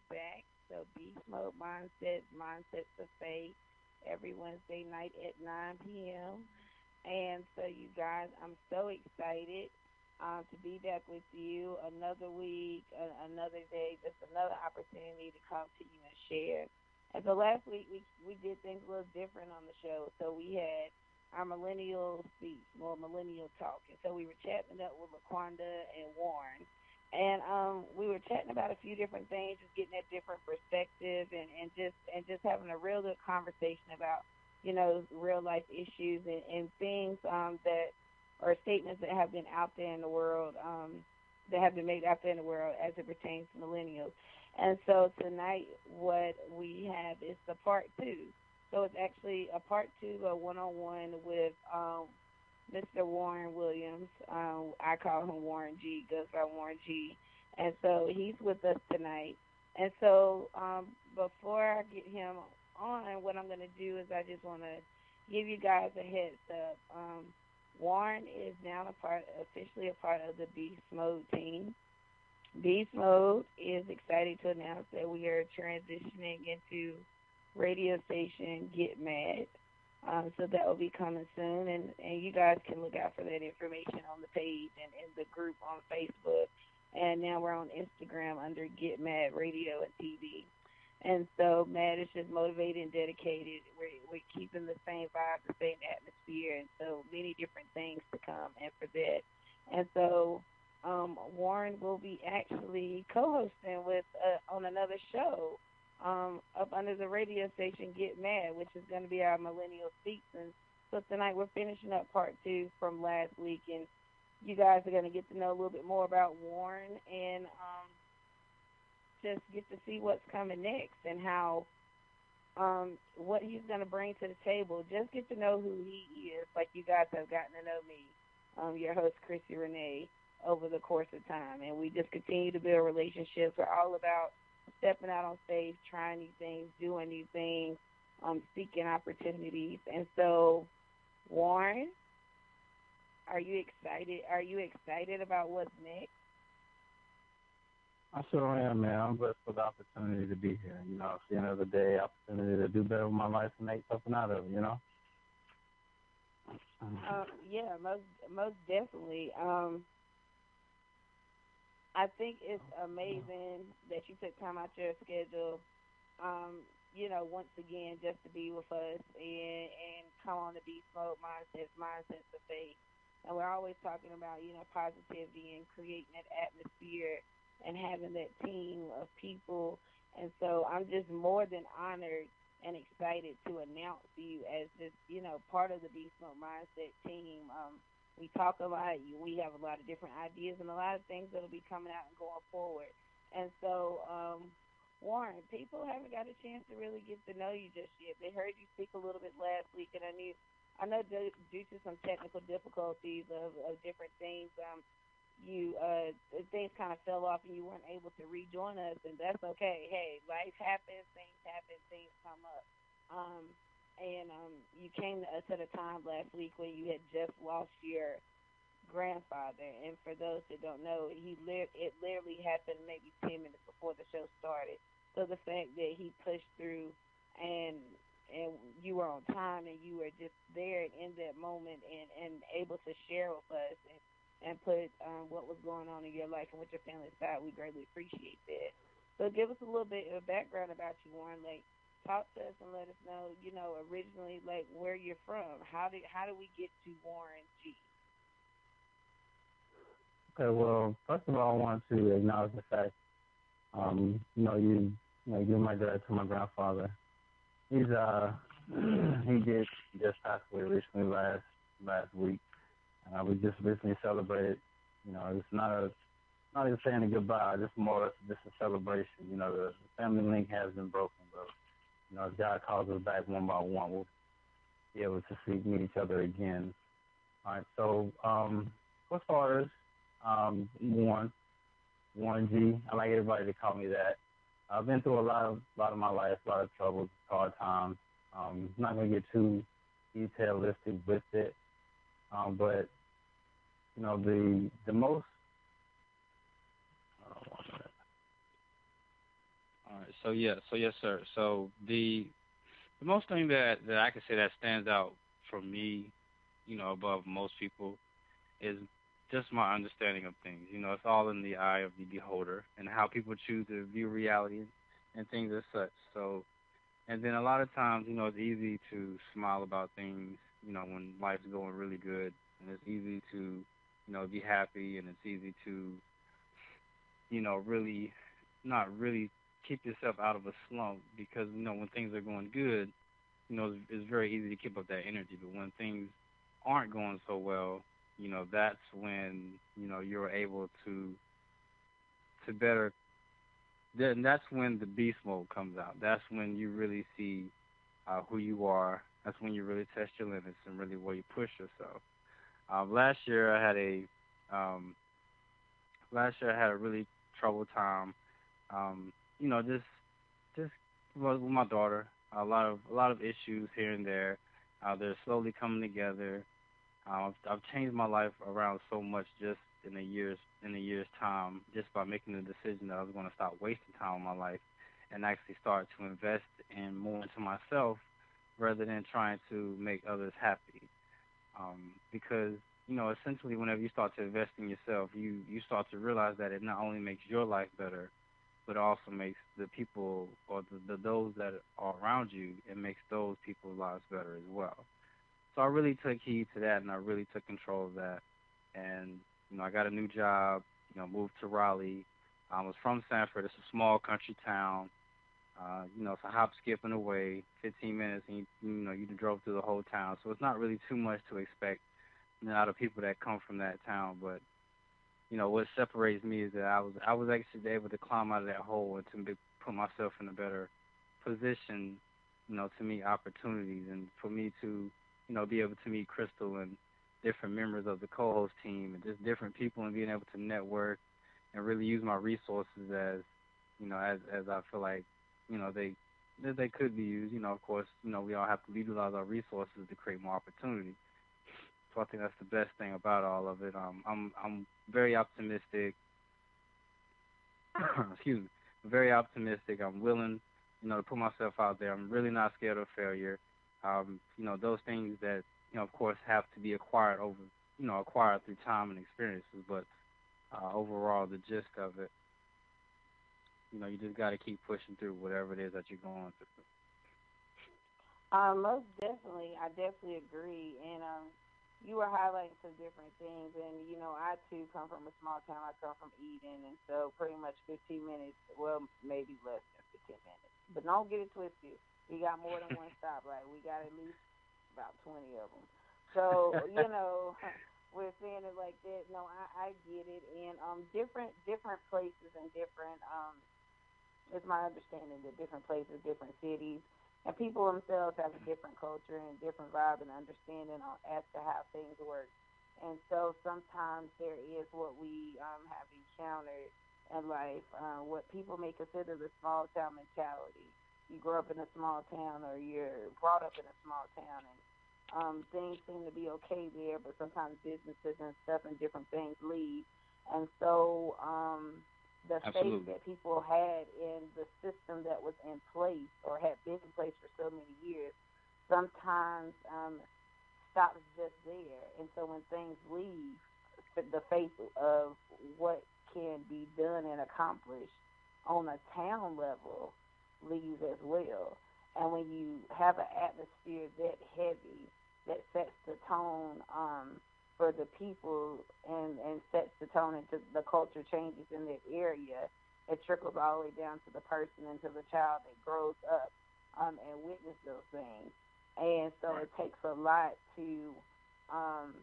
back. So Beast Mode Mindset, Mindsets of Faith, every Wednesday night at 9 p.m. And so, you guys, I'm so excited to be back with you another week, another day, just another opportunity to come to you and share. And so last week we did things a little different on the show. So we had our millennial speech, more millennial talk. And so we were chatting it up with LaQuanda and Warren. And we were chatting about a few different things, just getting a different perspective and just having a real good conversation about, real life issues and things that or statements that have been out there in the world, that have been made out there in the world as it pertains to millennials. And so tonight, what we have is the part two. So it's actually a part two, a one-on-one with Mr. Warren Williams. I call him Warren G, goes by Warren G. And so he's with us tonight. And so before I get him on, what I'm going to do is I just want to give you guys a heads up. Warren is now officially a part of the Beast Mode team. Beast Mode is excited to announce that we are transitioning into radio station Get Mad. So that will be coming soon, and you guys can look out for that information on the page and in the group on Facebook. And now we're on Instagram under Get Mad Radio and TV. And so Mad is just motivated and dedicated. We're keeping the same vibe, the same atmosphere, and so many different things to come and for that. And so Warren will be actually co-hosting with on another show up under the radio station Get Mad, which is going to be our millennial season. So tonight we're finishing up part two from last week, and you guys are going to get to know a little bit more about Warren and just get to see what's coming next and how what he's going to bring to the table. Just get to know who he is, like you guys have gotten to know me, your host, Chrissy Renee, over the course of time. And we just continue to build relationships. We're all about stepping out on stage, trying new things, doing new things, seeking opportunities. And so, Warren, are you excited? Are you excited about what's next? I sure am, man. I'm blessed for the opportunity to be here. It's the end of the day, opportunity to do better with my life and make something out of it, Yeah, most definitely. I think it's amazing that you took time out your schedule, once again, just to be with us and come on the Beast Mode Mindsets of Faith. And we're always talking about, positivity and creating that atmosphere and having that team of people. And so I'm just more than honored and excited to announce you as this, part of the Beast Mode Mindset team. We talk a lot. We have a lot of different ideas and a lot of things that will be coming out and going forward. And so, Warren, people haven't got a chance to really get to know you just yet. They heard you speak a little bit last week, and I know due to some technical difficulties of different things, things kind of fell off and you weren't able to rejoin us, and that's okay. Hey, life happens, things come up. You came to us at a time last week when you had just lost your grandfather, and for those that don't know, it literally happened maybe 10 minutes before the show started. So the fact that he pushed through and you were on time and you were just there in that moment and able to share with us and put what was going on in your life and with your family's side, we greatly appreciate that. So give us a little bit of background about you, Warren. Talk to us and let us know, originally, where you're from. How do we get to Warren G? Okay, well, first of all, I want to acknowledge the fact, you my dad to my grandfather. He did just pass away recently last week. We just recently celebrated. It's not even saying a goodbye, just more or less just a celebration. The family link has been broken, but as God calls us back one by one, we'll be able to meet each other again. All right, so as far as Warren G, I like everybody to call me that. I've been through a lot of my life, a lot of troubles, hard times. I'm not going to get too detailistic with it, but the most. All right. So yes, sir. So the most thing that I can say that stands out for me, above most people, is just my understanding of things. It's all in the eye of the beholder and how people choose to view reality and things as such. So, and then a lot of times, it's easy to smile about things, when life's going really good, and it's easy to, be happy, and it's easy to, really not really keep yourself out of a slump because, when things are going good, it's very easy to keep up that energy. But when things aren't going so well, that's when, you're able to better, then that's when the beast mode comes out. That's when you really see who you are. That's when you really test your limits and really where you push yourself. Last year um, I had a really troubled time. Just with my daughter. A lot of issues here and there. They're slowly coming together. I've changed my life around so much just in a year's time, just by making the decision that I was going to stop wasting time in my life and actually start to invest in more into myself rather than trying to make others happy. Because essentially, whenever you start to invest in yourself, you start to realize that it not only makes your life better, but also makes the people or the those that are around you, it makes those people's lives better as well. So I really took heed to that, and I really took control of that. And I got a new job. Moved to Raleigh. I was from Sanford. It's a small country town. It's a hop, skip, and away. 15 minutes, and you drove through the whole town. So it's not really too much to expect out of people that come from that town. But what separates me is that I was actually able to climb out of that hole and put myself in a better position, to meet opportunities and for me to, be able to meet Crystal and different members of the co-host team and just different people and being able to network and really use my resources as I feel like, they that they could be used. Of course, we all have to utilize our resources to create more opportunity. So I think that's the best thing about all of it. I'm very optimistic. Excuse me. Very optimistic. I'm willing, to put myself out there. I'm really not scared of failure. Those things that, of course, have to be acquired through time and experiences. But overall, the gist of it, you just got to keep pushing through whatever it is that you're going through. Most definitely, I definitely agree. And you were highlighting some different things, and I too come from a small town. I come from Eden, and so pretty much 15 minutes, well, maybe less than 15 minutes. But don't get it twisted. We got more than one stoplight. We got at least about 20 of them. So we're saying it like that. No, I get it, and different places and different it's my understanding that different places, different cities, and people themselves have a different culture and different vibe and understanding as to how things work. And so sometimes there is what we have encountered in life, what people may consider the small town mentality. You grow up in a small town or you're brought up in a small town, and things seem to be okay there, but sometimes businesses and stuff and different things leave. And so the faith Absolutely. that people had in the system that was in place or had been in place for so many years sometimes stops just there. And so when things leave, the faith of what can be done and accomplished on a town level leaves as well. And when you have an atmosphere that heavy, that sets the tone for the people and sets the tone into the culture changes in that area, it trickles all the way down to the person and to the child that grows up and witness those things. And so Right. it takes a lot to, um,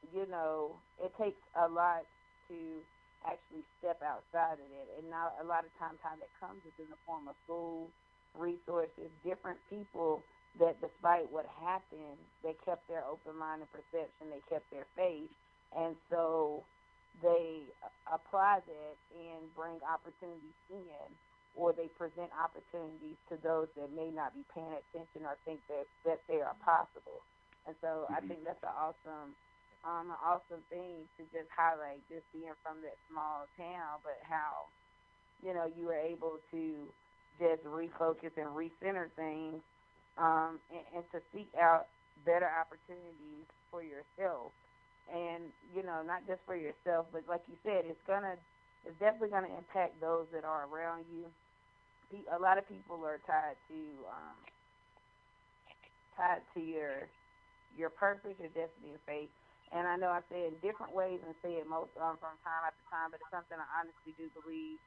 it takes a lot to actually step outside of it. And now a lot of times how that comes is in the form of school, resources, different people that despite what happened, they kept their open mind and perception, they kept their faith, and so they apply that and bring opportunities in, or they present opportunities to those that may not be paying attention or think that they are possible. And so I Hmm. think that's an awesome thing to just highlight, just being from that small town, but how you were able to just refocus and recenter things, and to seek out better opportunities for yourself. And, not just for yourself, but like you said, it's definitely gonna impact those that are around you. A lot of people are tied to your purpose, your destiny, and fate. And I know I say it in different ways and say it most from time after time, but it's something I honestly do believe,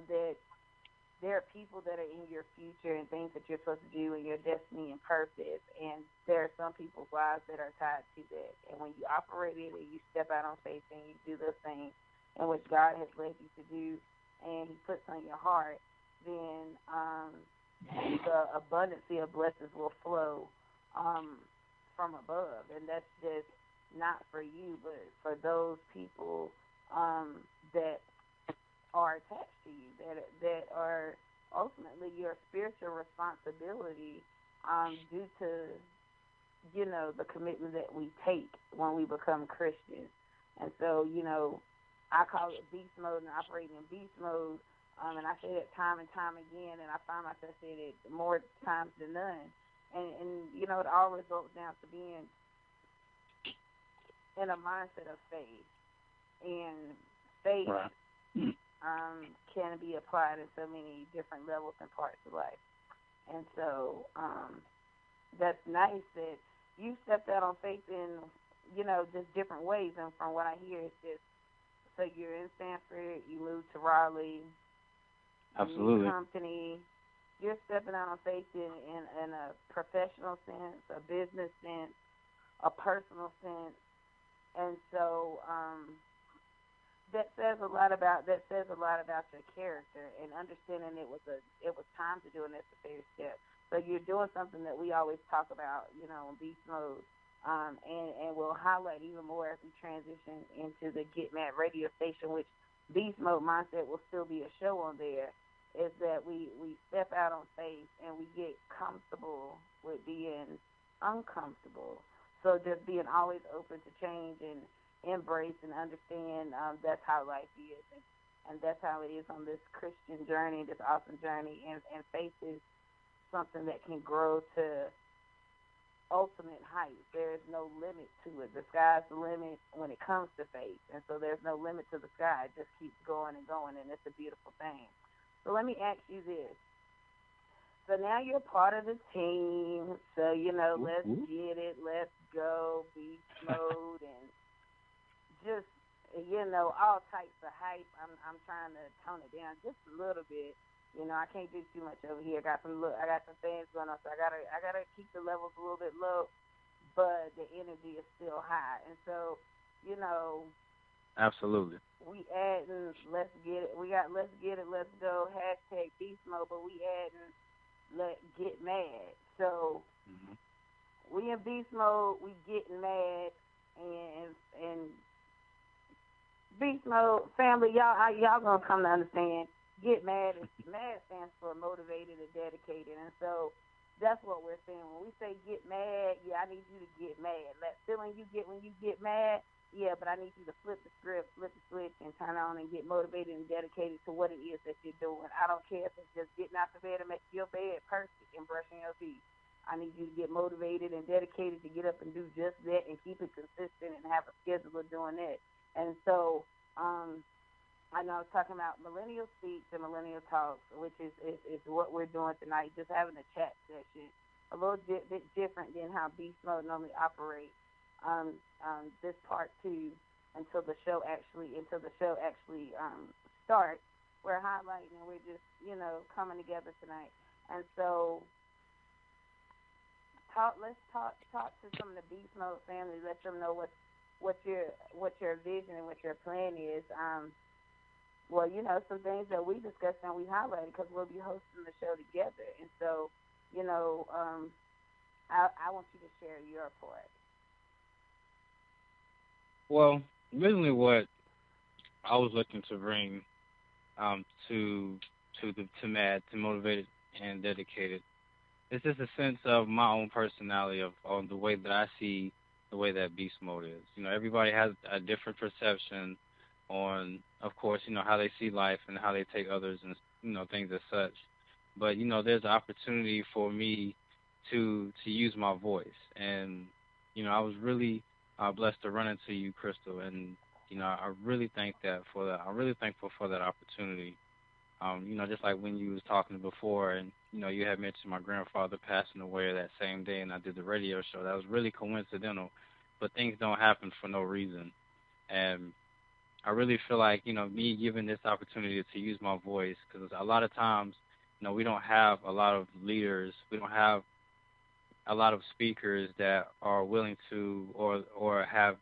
that there are people that are in your future and things that you're supposed to do in your destiny and purpose. And there are some people's lives that are tied to that. And when you operate it and you step out on faith and you do those things in which God has led you to do and He puts on your heart, then the abundance of blessings will flow from above. And that's just not for you, but for those people that are attached to you, that are ultimately your spiritual responsibility, due to the commitment that we take when we become Christians. And so I call it beast mode and operating in beast mode, and I say that time and time again, and I find myself saying it more times than none. And it all results down to being in a mindset of faith, and faith. Right. Can be applied in so many different levels and parts of life. And so that's nice that you stepped out on faith in, just different ways. And from what I hear, it's just, so you're in Sanford, you moved to Raleigh, Absolutely. new company. You're stepping out on faith in a professional sense, a business sense, a personal sense. And so that says a lot about your character, and understanding it was time to do a necessary step. So you're doing something that we always talk about, in beast mode, and we'll highlight even more as we transition into the Get Mad radio station, which Beast Mode Mindset will still be a show on there. Is that we step out on faith and we get comfortable with being uncomfortable. So just being always open to change and embrace and understand, that's how life is, and that's how it is on this Christian journey, this awesome journey. And faith is something that can grow to ultimate heights. There is no limit to it. The sky's the limit when it comes to faith, and so there's no limit to the sky. It just keeps going and going, and it's a beautiful thing. So let me ask you this. So now you're part of the team, so, let's get it, let's go, beast mode, and just, all types of hype. I'm trying to tone it down just a little bit. I can't do too much over here. I got some things going on, so I gotta keep the levels a little bit low, but the energy is still high. And so, Absolutely. we adding let's get it. We got let's get it, let's go, hashtag beast mode, but we adding let get mad. So we in beast mode, we getting mad, and beast mode family, y'all gonna come to understand. Get mad. Mad stands for motivated and dedicated, and so that's what we're saying when we say get mad. Yeah, I need you to get mad. That feeling you get when you get mad. Yeah, but I need you to flip the script, flip the switch, and turn on and get motivated and dedicated to what it is that you're doing. I don't care if it's just getting out the bed and making your bed perfect and brushing your teeth. I need you to get motivated and dedicated to get up and do just that and keep it consistent and have a schedule of doing that. And so, I know I was talking about Millennial Speaks and Millennial Talks, which is what we're doing tonight, just having a chat session, a little bit different than how Beast Mode normally operates. This part two until the show actually starts. We're highlighting and we're just coming together tonight. And so let's talk to some of the Beast Mode family. Let them know what your vision and what your plan is. Well, some things that we discussed and we highlighted because we'll be hosting the show together. And so, I want you to share your part. Well, originally what I was looking to bring to Mad, to Motivated and Dedicated, is just a sense of my own personality on the way that I see the way that beast mode is. Everybody has a different perception on, of course, how they see life and how they take others and things as such. But there's an opportunity for me to use my voice, and I was really blessed to run into you, Crystal, and I really thank that for that. I'm really thankful for that opportunity. Just like when you was talking before, and you had mentioned my grandfather passing away that same day, and I did the radio show. That was really coincidental, but things don't happen for no reason, and I really feel like me giving this opportunity to use my voice, because a lot of times, we don't have a lot of leaders, we don't have a lot of speakers that are willing to or have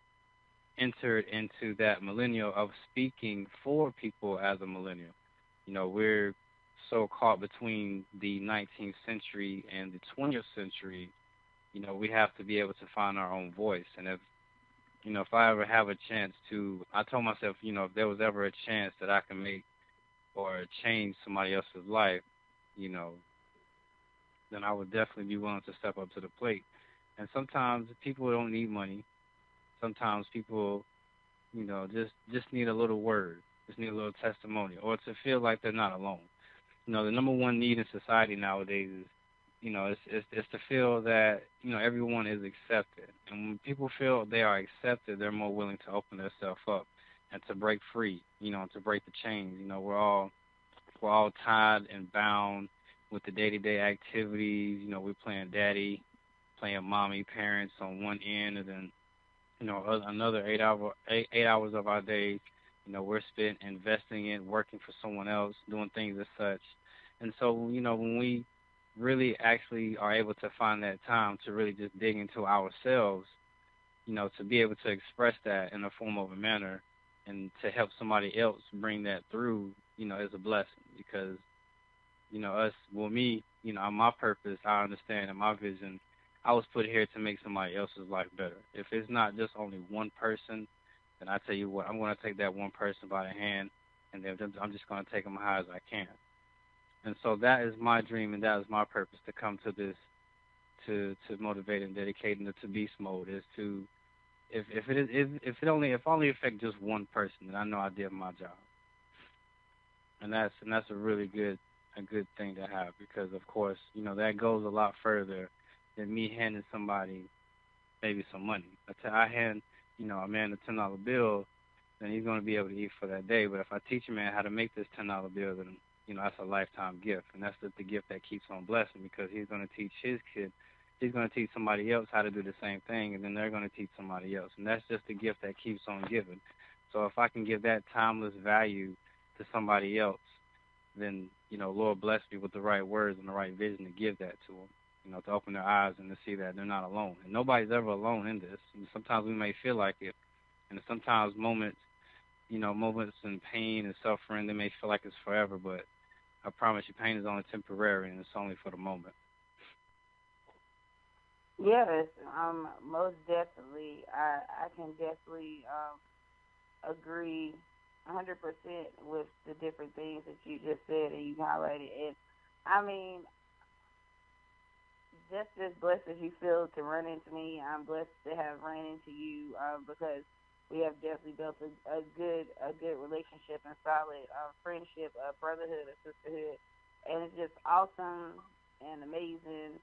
entered into that millennial of speaking for people as a millennial. We're so caught between the 19th century and the 20th century. We have to be able to find our own voice. And if I ever have a chance to, I told myself, if there was ever a chance that I can make or change somebody else's life, you know, then I would definitely be willing to step up to the plate. And sometimes people don't need money. Sometimes people, just need a little word, just need a little testimony, or to feel like they're not alone. The number one need in society nowadays is, it's to feel that, everyone is accepted. And when people feel they are accepted, they're more willing to open themselves up and to break free, and to break the chains. We're all tied and bound with the day-to-day activities. We're playing daddy, playing mommy, parents on one end, and then another 8 hours of our day, we're spent investing in working for someone else, doing things as such. And so, when we really actually are able to find that time to really just dig into ourselves, to be able to express that in a form of a manner and to help somebody else bring that through, is a blessing. Because, me, my purpose, I understand, and my vision, I was put here to make somebody else's life better. If it's not just only one person, then I tell you what, I'm going to take that one person by the hand, and then I'm just going to take them as high as I can. And so that is my dream, and that is my purpose, to come to this, to motivate and dedicate into beast mode, is to, if it only affect just one person, then I know I did my job. And that's a really good thing to have, because of course, that goes a lot further than me handing somebody maybe some money. I hand, a man a $10 bill, then he's going to be able to eat for that day. But if I teach a man how to make this $10 bill, then that's a lifetime gift, and that's the gift that keeps on blessing, because he's going to teach his kid, he's going to teach somebody else how to do the same thing, and then they're going to teach somebody else, and that's just the gift that keeps on giving. So if I can give that timeless value to somebody else, then Lord bless me with the right words and the right vision to give that to them, to open their eyes and to see that they're not alone. And nobody's ever alone in this. And sometimes we may feel like it, and sometimes moments in pain and suffering, they may feel like it's forever, but I promise you, pain is only temporary, and it's only for the moment. Yes, most definitely. I can definitely agree 100% with the different things that you just said and you highlighted. And I mean, just as blessed as you feel to run into me, I'm blessed to have run into you, because we have definitely built a good relationship and solid friendship, brotherhood, and sisterhood, and it's just awesome and amazing.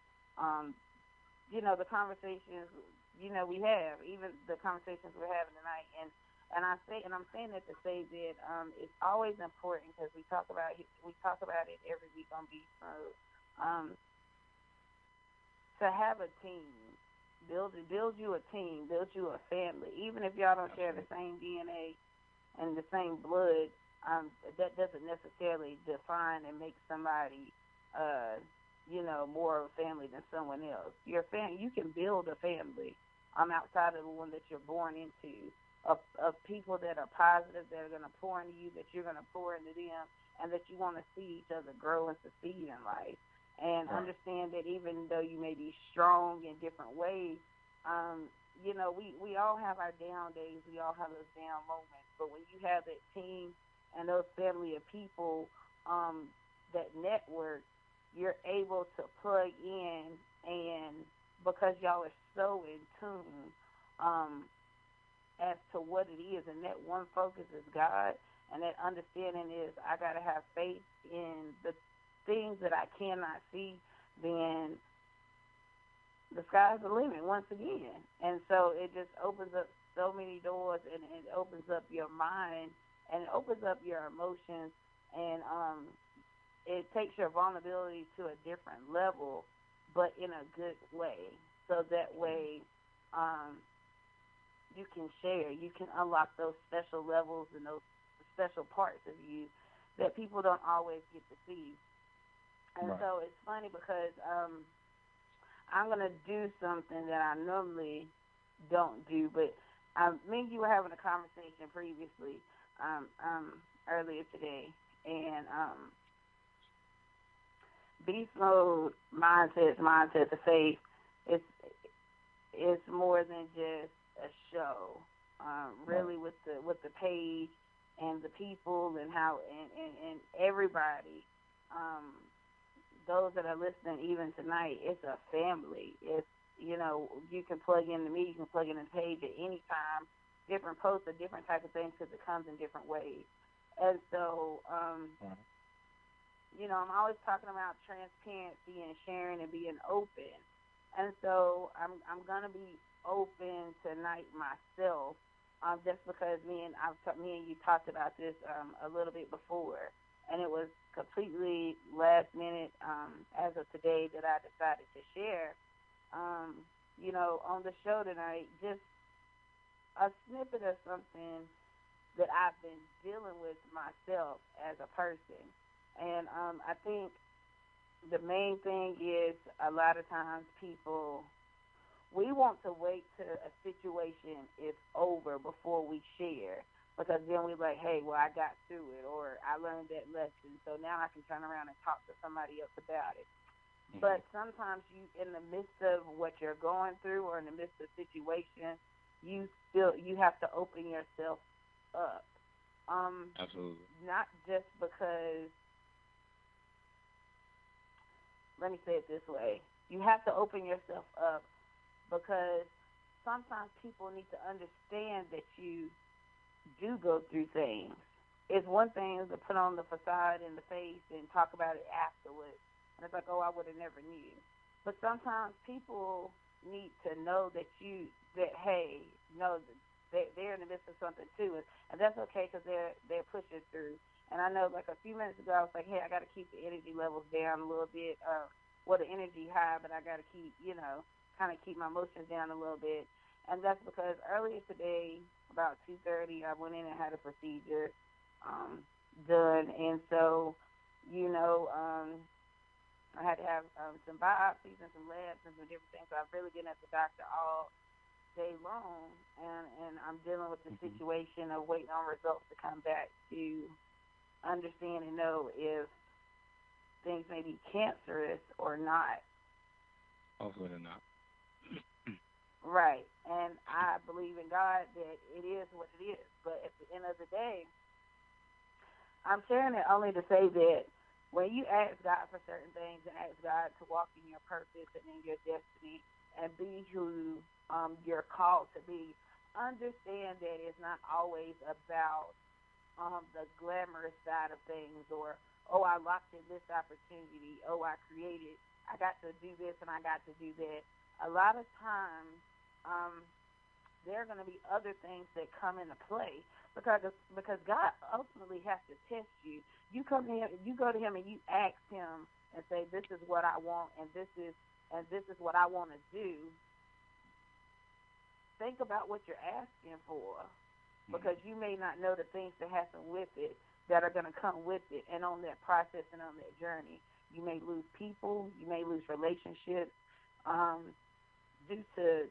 The conversations we have, even the conversations we're having tonight, and I'm saying that to say that it's always important, because we talk about it every week on Beast Mode. To have a team, build you a team, build you a family. Even if y'all don't share the same DNA and the same blood, that doesn't necessarily define and make somebody, more of a family than someone else. Your family, you can build a family, outside of the one that you're born into, of people that are positive, that are going to pour into you, that you're going to pour into them, and that you want to see each other grow and succeed in life. And understand that even though you may be strong in different ways, we all have our down days. We all have those down moments. But when you have that team and those family of people, that network, you're able to plug in, and because y'all are so in tune, as to what it is, and that one focus is God, and that understanding is I got to have faith in the things that I cannot see, then the sky's the limit once again. And so it just opens up so many doors, and it opens up your mind, and it opens up your emotions, and it takes your vulnerability to a different level, but in a good way. So that way you can share, you can unlock those special levels and those special parts of you that people don't always get to see. And Right. so it's funny because I'm going to do something that I normally don't do, but me and you were having a conversation previously earlier today, and beast mode mindset to faith, it's more than just a show. Really, with the page and the people and how and everybody, those that are listening even tonight, it's a family. It's, you can plug into me, you can plug in the page at any time, different posts or different type of things because it comes in different ways. And so, I'm always talking about transparency and sharing and being open. And so I'm gonna be open tonight myself, just because me and you talked about this a little bit before, and it was completely last minute as of today that I decided to share. On the show tonight, just a snippet of something that I've been dealing with myself as a person. And I think the main thing is a lot of times we want to wait till a situation is over before we share, because then we're like, hey, well, I got through it, or I learned that lesson, so now I can turn around and talk to somebody else about it. Mm-hmm. But sometimes in the midst of what you're going through or in the midst of situation, you have to open yourself up. Absolutely. Not just because, let me say it this way, you have to open yourself up because sometimes people need to understand that you do go through things. It's one thing to put on the facade in the face and talk about it afterwards. And it's like, oh, I would have never knew. But sometimes people need to know that hey, they're in the midst of something too. And that's okay because they're pushing through. And I know, like, a few minutes ago, I was like, hey, I got to keep the energy levels down a little bit. The energy high, but I got to keep, kind of keep my emotions down a little bit. And that's because earlier today, about 2:30, I went in and had a procedure done. And so, I had to have some biopsies and some labs and some different things. So I've really been at the doctor all day long, and I'm dealing with the situation of waiting on results to come back to understand and know if things may be cancerous or not. Hopefully they're not. Right. And I believe in God that it is what it is. But at the end of the day, I'm sharing it only to say that when you ask God for certain things and ask God to walk in your purpose and in your destiny and be who you're called to be, understand that it's not always about the glamorous side of things, or, oh, I locked in this opportunity, oh, I got to do this and I got to do that. A lot of times there are going to be other things that come into play because God ultimately has to test you. You come to Him, you go to Him, and you ask Him and say, "This is what I want, and this is what I want to do." Think about what you're asking for, because you may not know the things that happen with it, that are going to come with it, and on that process and on that journey. You may lose people, you may lose relationships due to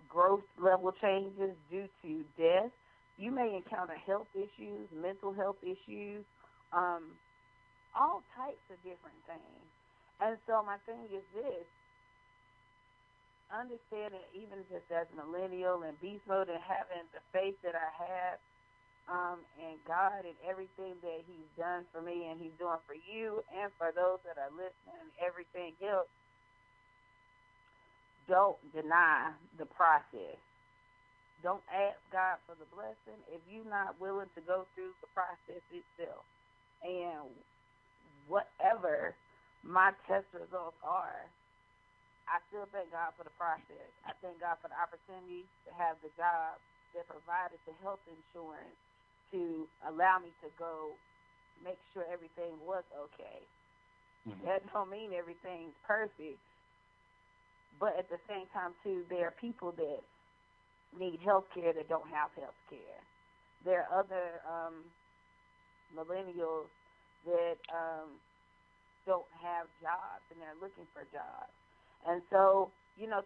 growth level changes, due to death. You may encounter health issues, mental health issues, all types of different things. And so my thing is this: understanding, even just as a millennial and beast mode, and having the faith that I have and God and everything that He's done for me and He's doing for you and for those that are listening and everything else, don't deny the process. don't ask God for the blessing if you're not willing to go through the process itself. And whatever my test results are, I still thank God for the process. I thank God for the opportunity to have the job that provided the health insurance to allow me to go make sure everything was okay. Mm-hmm. That don't mean everything's perfect, but at the same time, too, there are people that need health care that don't have health care. There are other millennials that don't have jobs and they're looking for jobs. And so,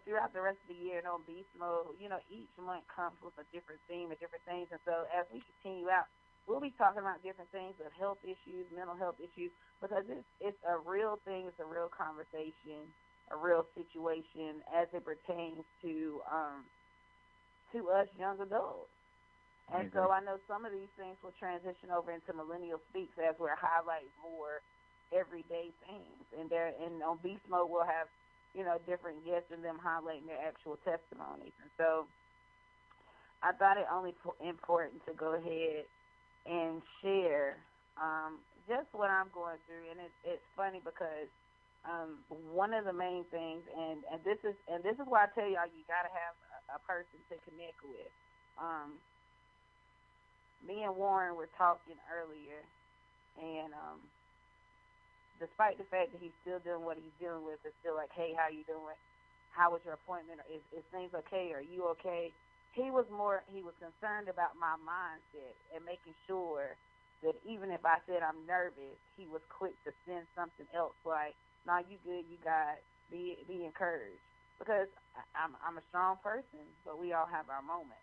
throughout the rest of the year and on Beast Mode, each month comes with a different theme and different things. And so as we continue out, we'll be talking about different things of health issues, mental health issues, because it's a real thing, it's a real conversation, a real situation as it pertains to us young adults. And so I know some of these things will transition over into Millennial Speaks as we're highlighting more everyday things. And on Beast Mode, we'll have, different guests and them highlighting their actual testimonies. And so I thought it only important to go ahead and share just what I'm going through. And it's funny because one of the main things, and this is why I tell y'all you got to have a person to connect with. Me and Warren were talking earlier, and despite the fact that he's still doing what he's dealing with, it's still like, hey, how you doing? How was your appointment? Is things okay? Are you okay? He was concerned about my mindset and making sure that even if I said I'm nervous, he was quick to send something else like, no, you good, you got, be encouraged. Because I'm a strong person, but we all have our moments.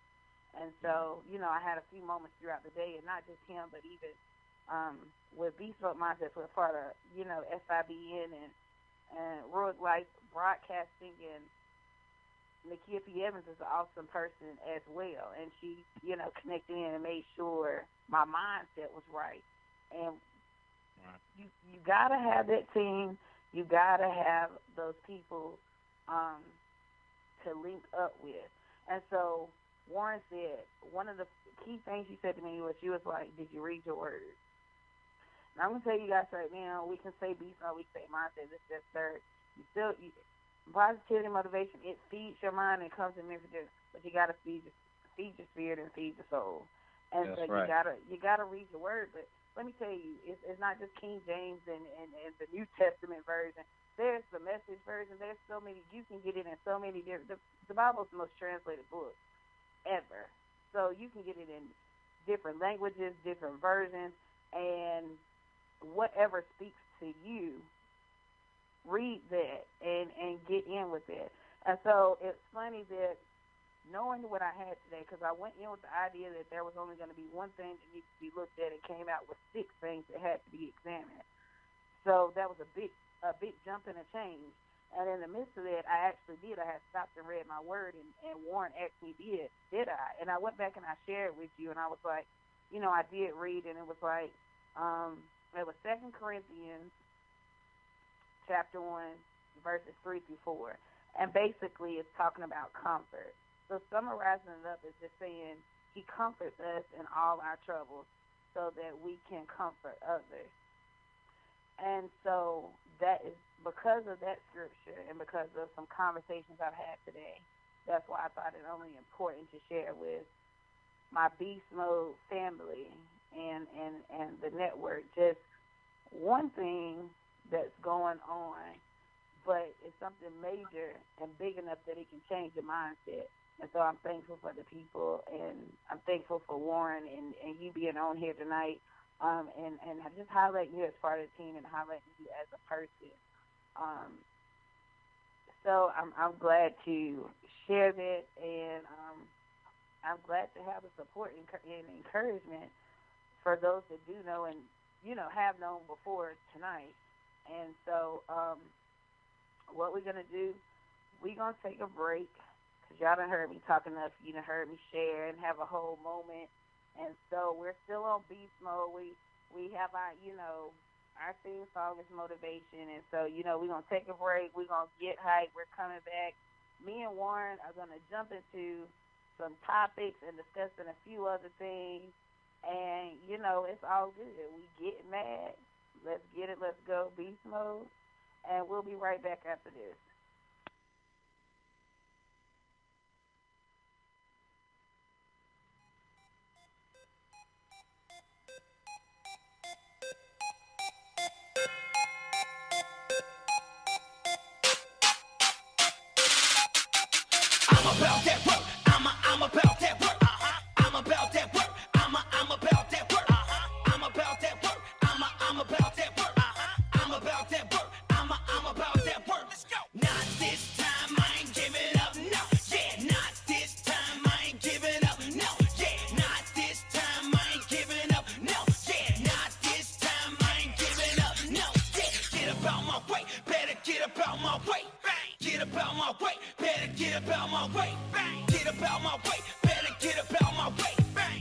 And so, I had a few moments throughout the day, and not just him, but even with Beast Mode Mindsets, we're part of, SIBN and Royal Life Broadcasting, and Nakia P. Evans is an awesome person as well. And she, connected in and made sure my mindset was right. And you got to have that team. You got to have those people to link up with. And so Warren said, one of the key things she said to me was, she was like, did you read your words? And I'm going to tell you guys right now, we can say beast mode, we can say mindset, this, that, third. Positivity, motivation, it feeds your mind and comes in messages, but you got to feed your spirit and feed your soul. And That's so right. you gotta read your word. But let me tell you, it's not just King James and the New Testament version. There's the Message version. There's so many. You can get it in so many different. The Bible's the most translated book ever. So you can get it in different languages, different versions, and whatever speaks to you, read that and get in with it. And so it's funny that knowing what I had today, because I went in with the idea that there was only going to be one thing that needs to be looked at, and came out with 6 things that had to be examined. So that was a big jump and a change. And in the midst of that, I actually did. I had stopped and read my word, and Warren asked me, did I? And I went back and I shared with you, and I was like, I did read, and it was like, it was 2 Corinthians chapter 1, verses 3 through 4. And basically it's talking about comfort. So summarizing it up is just saying he comforts us in all our troubles so that we can comfort others. And so that is because of that scripture and because of some conversations I've had today. That's why I thought it only important to share with my Beast Mode family and the network. Just one thing that's going on, but it's something major and big enough that it can change your mindset. And so I'm thankful for the people, and I'm thankful for Warren and you being on here tonight, and just highlighting you as part of the team and highlighting you as a person. So I'm glad to share that, and I'm glad to have the support and encouragement for those that do know and, have known before tonight. And so what we're going to do, we're going to take a break. Because y'all done heard me talk enough. You done heard me share and have a whole moment. And so we're still on Beast Mode. We have our, our theme song is motivation. And so, we're going to take a break. We're going to get hyped. We're coming back. Me and Warren are going to jump into some topics and discussing a few other things. And, you know, it's all good. We get mad. Let's get it. Let's go beast mode. And we'll be right back after this. I'm about that work. I'm about that work. I'm about that work. I'm about that work. I'm about that work. I'm about that work. I'm about that work. I'm about that work. Let's go. Not this time, I ain't giving up. No, yeah. Not this time, I ain't giving up. No, yeah. Not this time, I ain't giving up. No, yeah. Not this time, I ain't giving up. No, yeah. Get about my way. Better get about my way. Get about my way. Better get about my way. Get about my way. Better get about my way.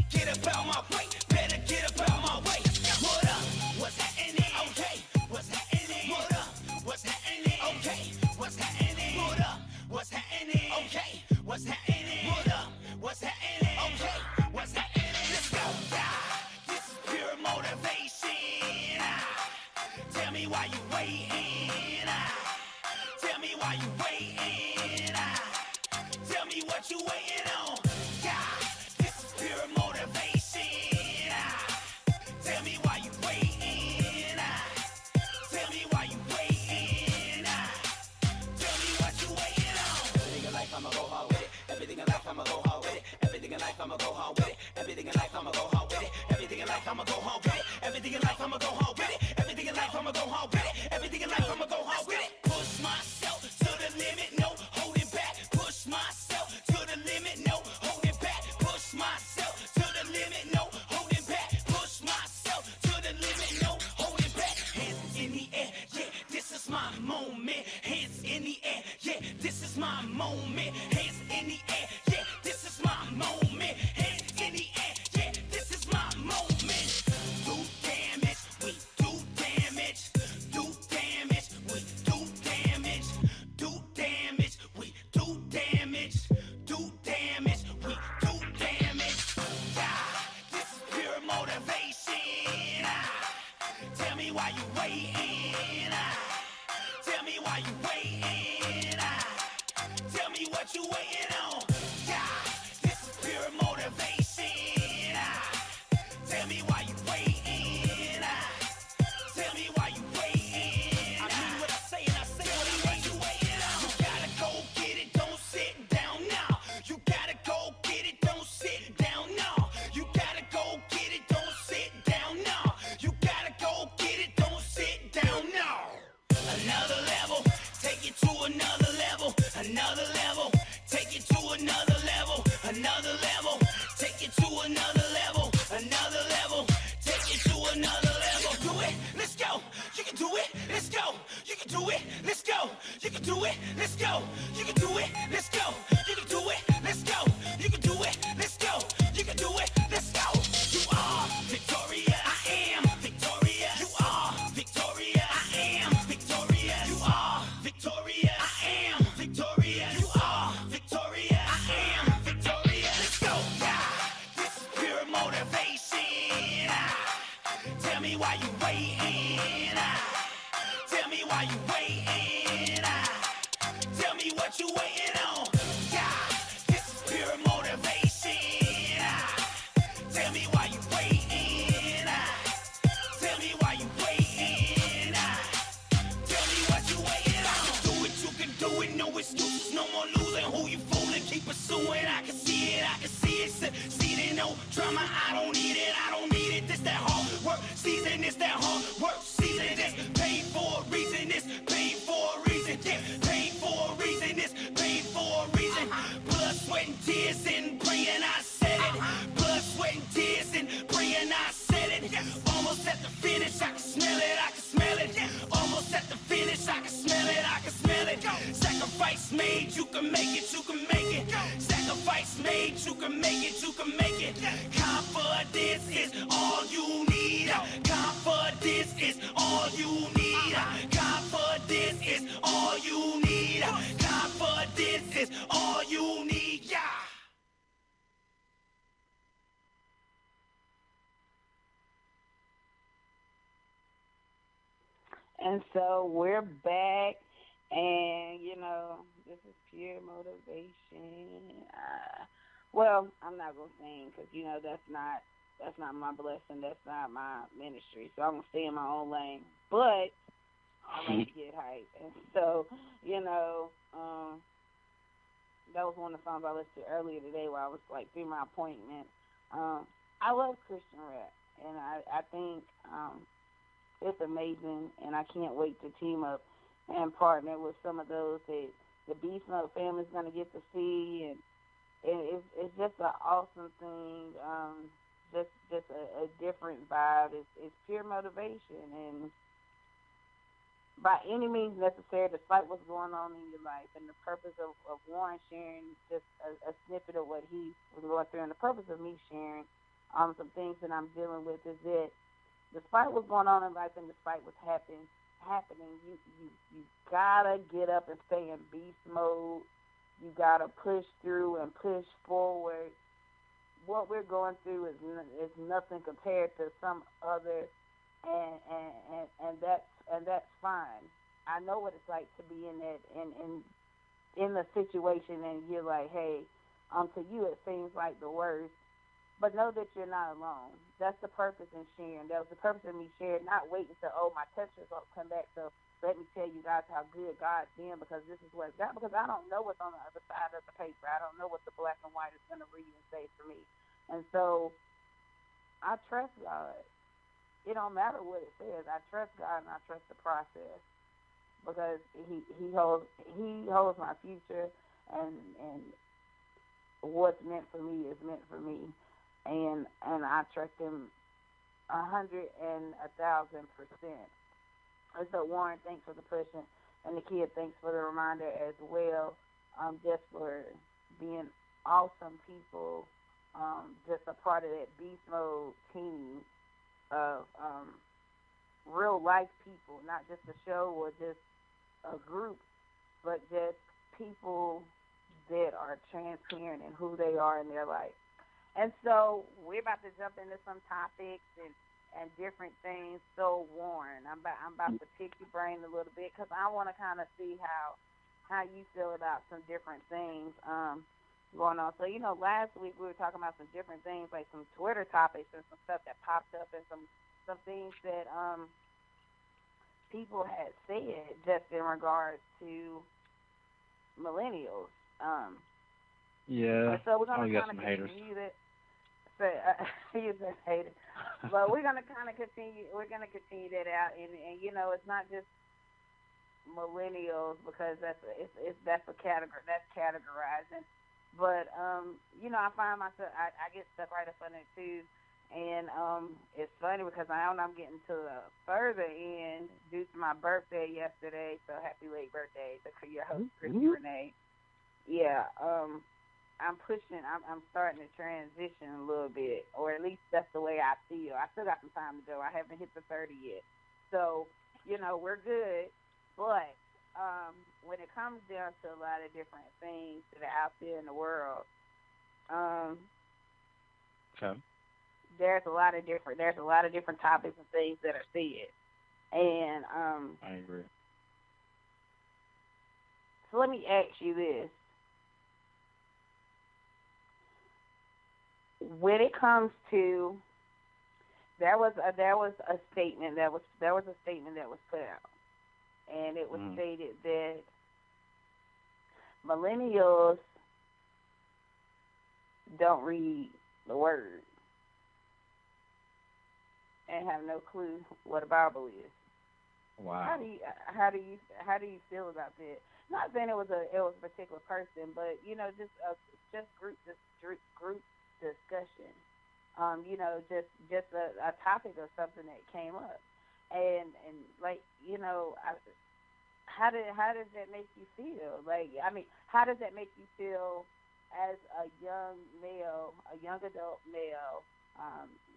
Get about my way. Better get about my way. What up? What's happening? Okay. What's happening? What up? What's happening? Okay. What's happening? What up? What's happening? Okay. What's happening? What up? What's happening? Okay. What's happening? Let's go. This is pure motivation. Tell me why you waiting. Tell me why you waiting. Tell me what you waiting on. This is pure motivation. Tell me why you waiting. Tell me why you waiting. Tell me what you waiting on. Everything in life I'ma go hard with it. Everything in life I'ma go hard with it. Everything in life I'ma go hard with it. Everything in life I'ma go hard with it. Everything in life I'ma go hard with it. Everything in life I'ma go hard with it. Everything in life I'ma go hard with it. Everything in life I'ma go hard with it. Push myself to the limit, no holding back. Push myself to the limit, no holding back. Push myself to the limit, no holding back. Push myself to the limit, no holding back. Hands in the air, yeah, this is my moment. Hands in the air, yeah, this is my moment. Hands in the air, yeah, this is my moment. Hands in the air, yeah, this is my moment. Do damage, we do damage. Do damage, we do damage. Do damage, we do damage. Do damage, we do damage. This is pure motivation. Tell me why you waiting. Tell me why you waiting. Tell me what you waiting on. This is pure motivation. Tell me why you waiting. Tell me why you waiting. I mean what I say and I say what you waiting on. You gotta go get it, don't sit down now. You gotta go get it, don't sit down now. You gotta go get it, don't sit down now. You gotta go get it, don't sit down now. Another level, take it to another level. Another level, take it to another level. Another level, take it to another level. Another level, take it to another level. Do it, let's go. You can do it, let's go. You can do it, let's go. You can do it, let's go. You can do it, let's go. You can do it, let's go. You can do it, let's go. You can do it, let's go. You are Victoria, I am Victoria. You are Victoria, I am Victoria. You are Victoria, I am Victoria. You are Victoria, I am Victoria. Let's go. This is pure motivation. Tell me why you waiting. Tell me why you waiting. Tell me what you waiting on. This is pure motivation. Tell me why you waiting. Tell me why you waiting. Tell me what you waiting on. Do it, you can do it. No excuses, no more losing. Who you fooling? Keep pursuing. I can see it, I can see it. Succeeding, no drama. I don't need it, I don't need it. This that hard work season. This that hard work season. This paid for a reason. This paid for a reason. Yeah, paid for a reason. This paid for a reason. Blood, sweat, and tears and praying. I said it. Blood, sweat, and tears and praying. I said it. Almost at the finish. I can smell it. I can smell it. Almost at the finish. I can smell it. I can smell it. Sacrifice made. You can make it. You can make it. Sacrifice made. You can make it. You can make it. Confidence is all you need. Confidence is all you need. Confidence is all you need. Confidence is all you need. Yeah. And so we're back, and this is pure motivation. Well, I'm not gonna sing because that's not my blessing. That's not my ministry. So I'm gonna stay in my own lane. But I like to get hype, and so that was one of the songs I listened to earlier today while I was like through my appointment. I love Christian rap, and I think it's amazing, and I can't wait to team up and partner with some of those that the Beast Mode family's going to get to see, and it's just an awesome thing. Just a different vibe. It's pure motivation, and by any means necessary, despite what's going on in your life, and the purpose of Warren sharing just a snippet of what he was going through, and the purpose of me sharing some things that I'm dealing with is that despite what's going on in life and despite what's happening, you gotta get up and stay in beast mode. You gotta push through and push forward. What we're going through is nothing compared to some other, and that's fine. I know what it's like to be in that in the situation, and you're like, hey, to you it seems like the worst. But know that you're not alone. That's the purpose in sharing. That was the purpose of me sharing, not waiting till, my test results come back, so let me tell you guys how good God's been, because this is what God, because I don't know what's on the other side of the paper. I don't know what the black and white is going to read and say for me. And so I trust God. It don't matter what it says. I trust God, and I trust the process, because he holds my future, and what's meant for me is meant for me. And I trust him 100 and 1,000%. And so Warren, thanks for the pushing, and the kid, thanks for the reminder as well. Just for being awesome people, just a part of that beast mode team of real life people, not just a show or just a group, but just people that are transparent in who they are in their life. And so we're about to jump into some topics and different things. So Warren, I'm about to pick your brain a little bit, because I want to kind of see how you feel about some different things going on. So last week we were talking about some different things, like some Twitter topics and some stuff that popped up, and some things that people had said just in regards to millennials. Yeah. So we're gonna got kind some of haters. continue that. So you just hated, but we're gonna kind of continue. We're gonna continue that out, and it's not just millennials, because that's a category, that's categorizing. But I find myself, I get stuck right up on it too, and it's funny because I'm getting to the further end due to my birthday yesterday. So happy late birthday to your host, Christy Renee. Yeah, I'm pushing. I'm starting to transition a little bit, or at least that's the way I feel. I still got some time to go. I haven't hit the 30 yet, so we're good. But when it comes down to a lot of different things that are out there in the world, Okay. there's a lot of different topics and things that are said, and I agree. so let me ask you this. When it comes to, there was a statement that was put out, and it was stated that millennials don't read the word and have no clue what a Bible is. Wow. How do you feel about that? Not saying it was a particular person, but just group discussion. Just a topic of something that came up, and how does that make you feel? How does that make you feel as a young adult male,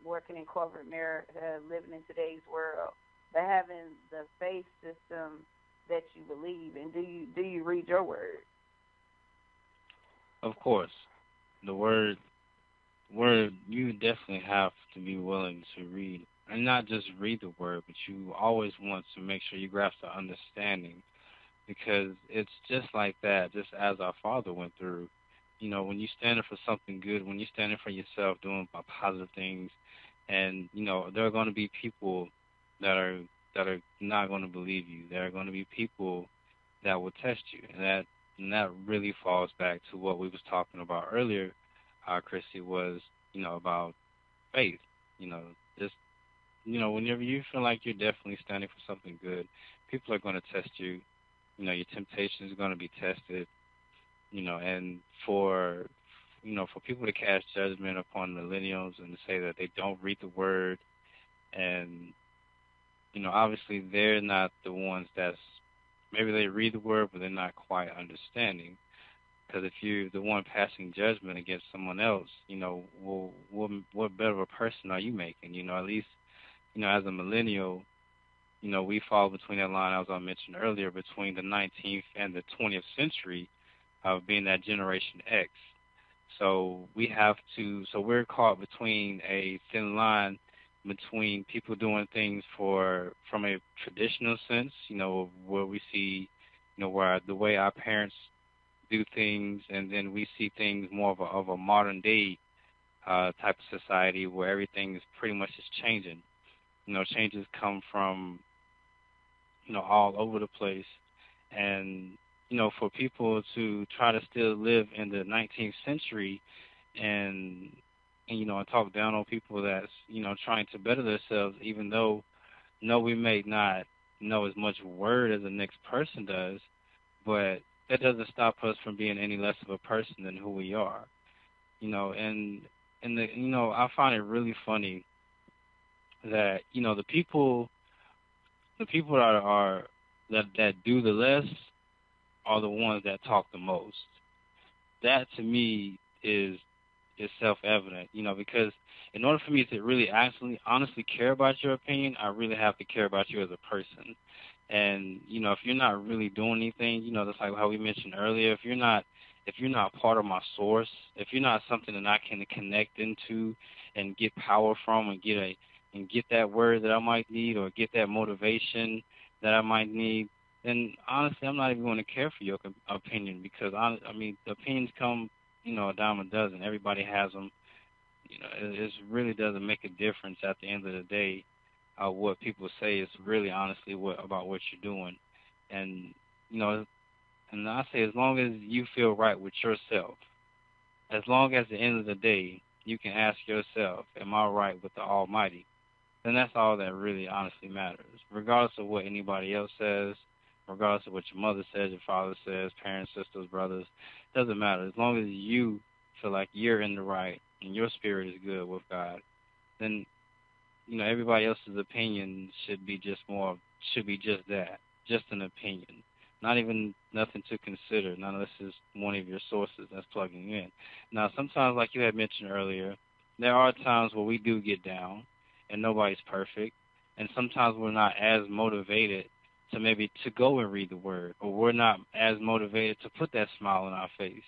working in corporate America, living in today's world, but having the faith system that you believe in? Do you read your word? Of course, the word you definitely have to be willing to read and not just read the word, but you always want to make sure you grasp the understanding, because it's just like that, just as our Father went through. When you stand up for something good, when you stand up for yourself, doing positive things, and there are going to be people that are not going to believe you. There are going to be people that will test you, and that really falls back to what we was talking about earlier. Chrissy, was about faith. You know, just whenever you feel like you're definitely standing for something good, people are going to test you. Your temptation is going to be tested. And for people to cast judgment upon millennials and to say that they don't read the word, and obviously they're not the ones that's, maybe they read the word but they're not quite understanding. Because if you're the one passing judgment against someone else, well, what better of a person are you making? At least as a millennial, we fall between that line, as I mentioned earlier, between the 19th and the 20th century of being that Generation X. So we're caught between a thin line between people doing things from a traditional sense, where we see, where the way our parents do things, and then we see things more of a modern day type of society where everything is pretty much just changing. Changes come from all over the place, and for people to try to still live in the 19th century and talk down on people that's trying to better themselves, even though no, we may not know as much word as the next person does, but that doesn't stop us from being any less of a person than who we are. And I find it really funny that the people that do the less are the ones that talk the most. That to me is self-evident, because in order for me to really actually honestly care about your opinion, I really have to care about you as a person. And if you're not really doing anything, that's like how we mentioned earlier. If you're not part of my source, if you're not something that I can connect into and get power from, and get that word that I might need, or get that motivation that I might need, then honestly, I'm not even going to care for your opinion, because the opinions come, a dime a dozen. Everybody has them. It really doesn't make a difference at the end of the day. What people say is really honestly about what you're doing, and you know, and I say, as long as you feel right with yourself, as long as at the end of the day you can ask yourself, am I right with the Almighty? Then that's all that really honestly matters. Regardless of what anybody else says, regardless of what your mother says, your father says, parents, sisters, brothers, doesn't matter. As long as you feel like you're in the right and your spirit is good with God, then everybody else's opinion should be just that, just an opinion. Not even nothing to consider. None of this is one of your sources that's plugging in. Now, sometimes, like you had mentioned earlier, there are times where we do get down, and nobody's perfect, and sometimes we're not as motivated to maybe to go and read the word, or we're not as motivated to put that smile on our face.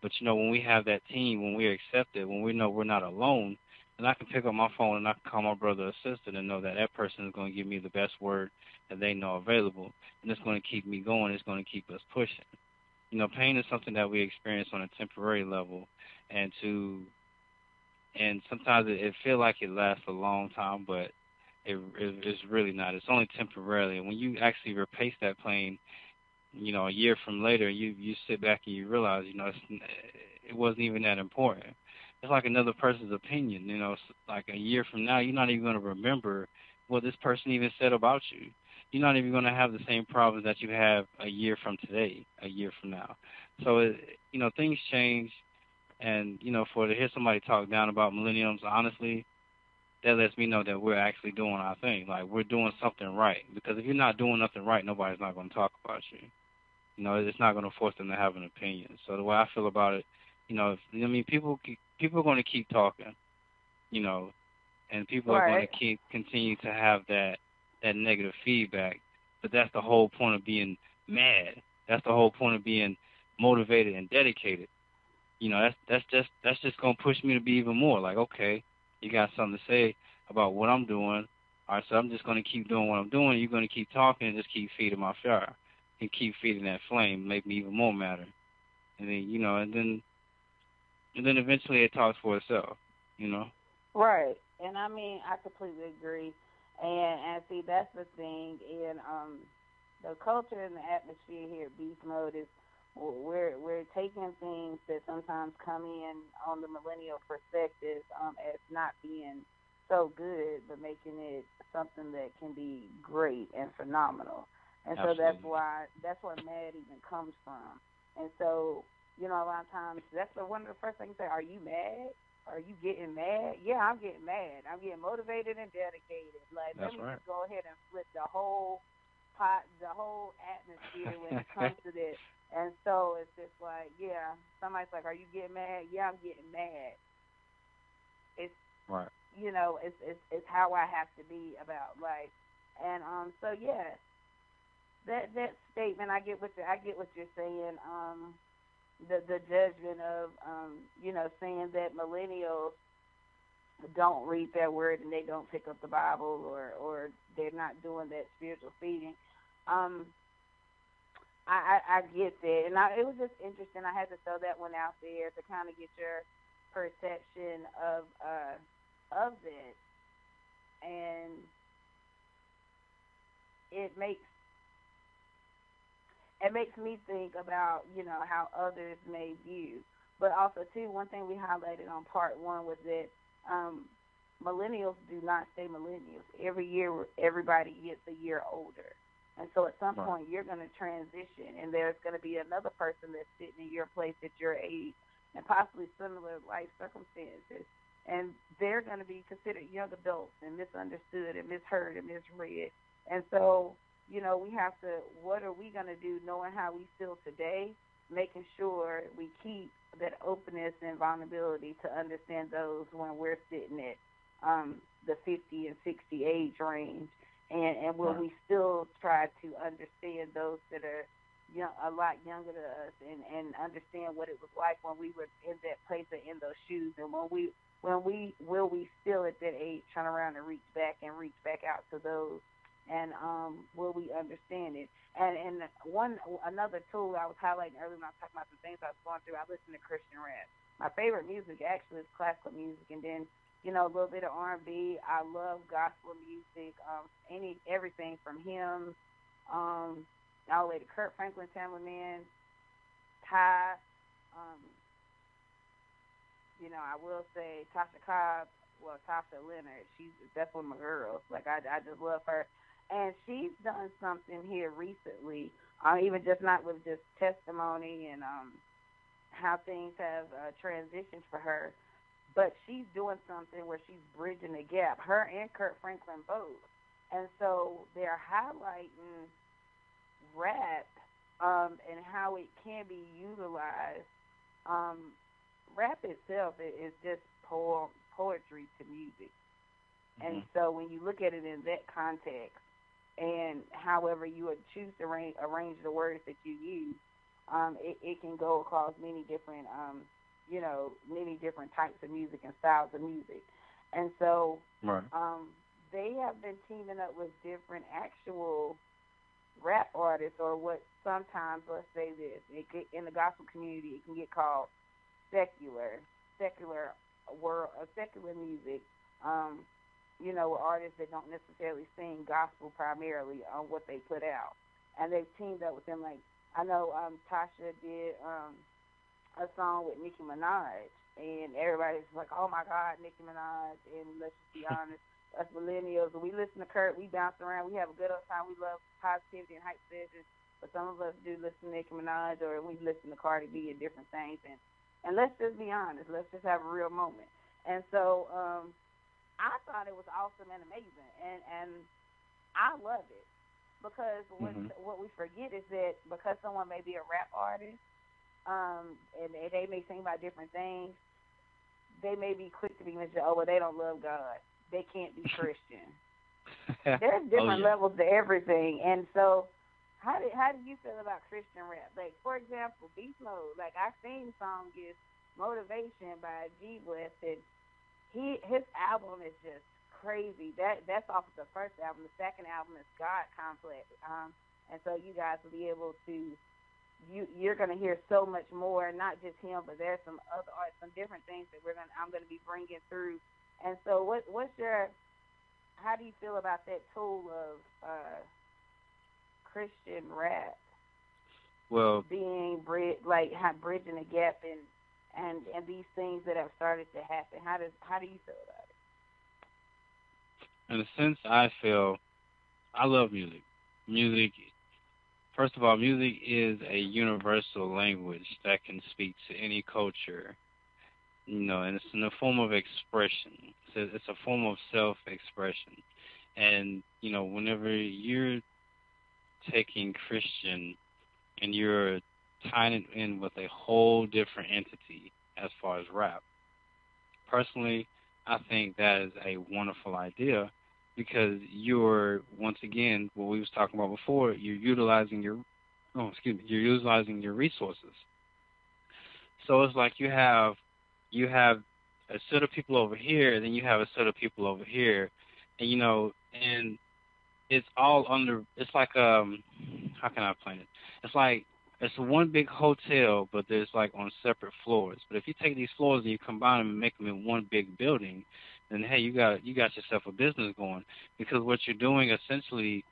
But when we have that team, when we're accepted, when we know we're not alone, then I can pick up my phone and I can call my brother or sister and know that that person is going to give me the best word that they know available, and it's going to keep me going. It's going to keep us pushing. Pain is something that we experience on a temporary level, and sometimes it feels like it lasts a long time, but it's really not. It's only temporarily. And when you actually replace that pain, a year from later, you sit back and you realize, it wasn't even that important. It's like another person's opinion. It's like a year from now, you're not even going to remember what this person even said about you. You're not even going to have the same problems that you have a year from today, a year from now. So, things change. And, for to hear somebody talk down about millenniums, honestly, that lets me know that we're actually doing our thing. Like, we're doing something right. Because if you're not doing nothing right, nobody's not going to talk about you. It's not going to force them to have an opinion. So the way I feel about it, people are going to keep talking, and people are going to continue to have that negative feedback. But that's the whole point of being mad. That's the whole point of being motivated and dedicated. That's just going to push me to be even more like, okay, You got something to say about what I'm doing. All right, so I'm just going to keep doing what I'm doing. You're going to keep talking and just keep feeding my fire and keep feeding that flame, make me even more madder. And then, and then eventually it talks for itself, you know? Right. And I mean, I completely agree. And see, that's the thing. And the culture and the atmosphere here at Beast Mode is we're taking things that sometimes come in on the millennial perspective as not being so good, but making it something that can be great and phenomenal. And so Absolutely. that's where mad even comes from. And so, a lot of times that's one of the first things you say, are you mad? Are you getting mad? Yeah, I'm getting mad. I'm getting motivated and dedicated. Like, let That's me right. just go ahead and flip the whole pot, the whole atmosphere when it comes to this. And so it's just like, yeah, somebody's like, are you getting mad? Yeah, I'm getting mad. It's, Right. it's how I have to be about life. And so yeah, that statement, I get what you're saying. The judgment of saying that millennials don't read their word and they don't pick up the Bible, or they're not doing that spiritual feeding. Um, I get that, and it was just interesting. I had to throw that one out there to kind of get your perception of it, and it makes me think about how others may view. But also too, one thing we highlighted on part one was that um, millennials do not stay millennials. Every year, everybody gets a year older. And so at some Right. point, you're going to transition, and there's going to be another person that's sitting in your place at your age and possibly similar life circumstances. And they're going to be considered young adults and misunderstood and misheard and misread. And so, we have to, what are we going to do knowing how we feel today, making sure we keep that openness and vulnerability to understand those when we're sitting at the 50 and 60 age range, and will Right. we still try to understand those that are a lot younger than us, and understand what it was like when we were in that place or in those shoes, and will we still at that age turn around and reach back out to those, and will we understand it? And another tool I was highlighting earlier when I was talking about the things I was going through, I listen to Christian rap. My favorite music actually is classical music, and then a little bit of R&B. I love gospel music, everything from hymns, all the way to Kurt Franklin, Tamla Man, Ty. Um, I will say Tasha Cobb, Tasha Leonard. That's one of my girls. Like I just love her, and she's done something here recently. Even just not with just testimony and how things have transitioned for her, but she's doing something where she's bridging the gap. Her and Kurt Franklin both, and so they're highlighting rap and how it can be utilized. Um, Rap itself is just poetry to music. And Mm-hmm. so when you look at it in that context, and however you would choose to arrange the words that you use, it can go across many different types of music and styles of music. And so Right. they have been teaming up with different actual rap artists, or what sometimes, let's say this, in the gospel community, it can get called secular world, secular music. Um, artists that don't necessarily sing gospel primarily on what they put out, and they've teamed up with them. Like I know Tasha did a song with Nicki Minaj, and everybody's like, "Oh my God, Nicki Minaj!" And let's just be honest, us millennials, when we listen to Kurt, we bounce around, we have a good old time. We love positivity and hype sessions, but some of us do listen to Nicki Minaj, or we listen to Cardi B and different things, and let's just be honest. Let's just have a real moment. And so I thought it was awesome and amazing, and I love it, because Mm-hmm. what we forget is that because someone may be a rap artist, and they may sing about different things, they may be quick to be mentioned. Oh, well, they don't love God. They can't be Christian. There's Oh different yeah. levels to everything, and so how do you feel about Christian rap? Like, for example, Beast Mode. Like, our theme song is "Motivation" by G Blessed. his album is just crazy. That's off of the first album. The second album is God Complex. And so you guys will be able to you're gonna hear so much more, not just him, but there's some other artists, some different things that I'm gonna be bringing through. And so what's your how do you feel about that tool of Christian rap Well, being bridging the gap and these things that have started to happen? How do you feel about in a sense, I feel I love music. Music, first of all, music is a universal language that can speak to any culture, and it's in a form of expression. It's a form of self-expression. And, whenever you're taking Christian and you're tying it in with a whole different entity as far as rap, personally, I think that is a wonderful idea because you're, once again, what we was talking about before, you're utilizing you're utilizing your resources. So it's like you have a set of people over here, and then you have a set of people over here, and and it's all under. It's like how can I explain it? It's like it's one big hotel, but there's like on separate floors. But if you take these floors and you combine them and make them in one big building, then hey, you got yourself a business going because what you're doing essentially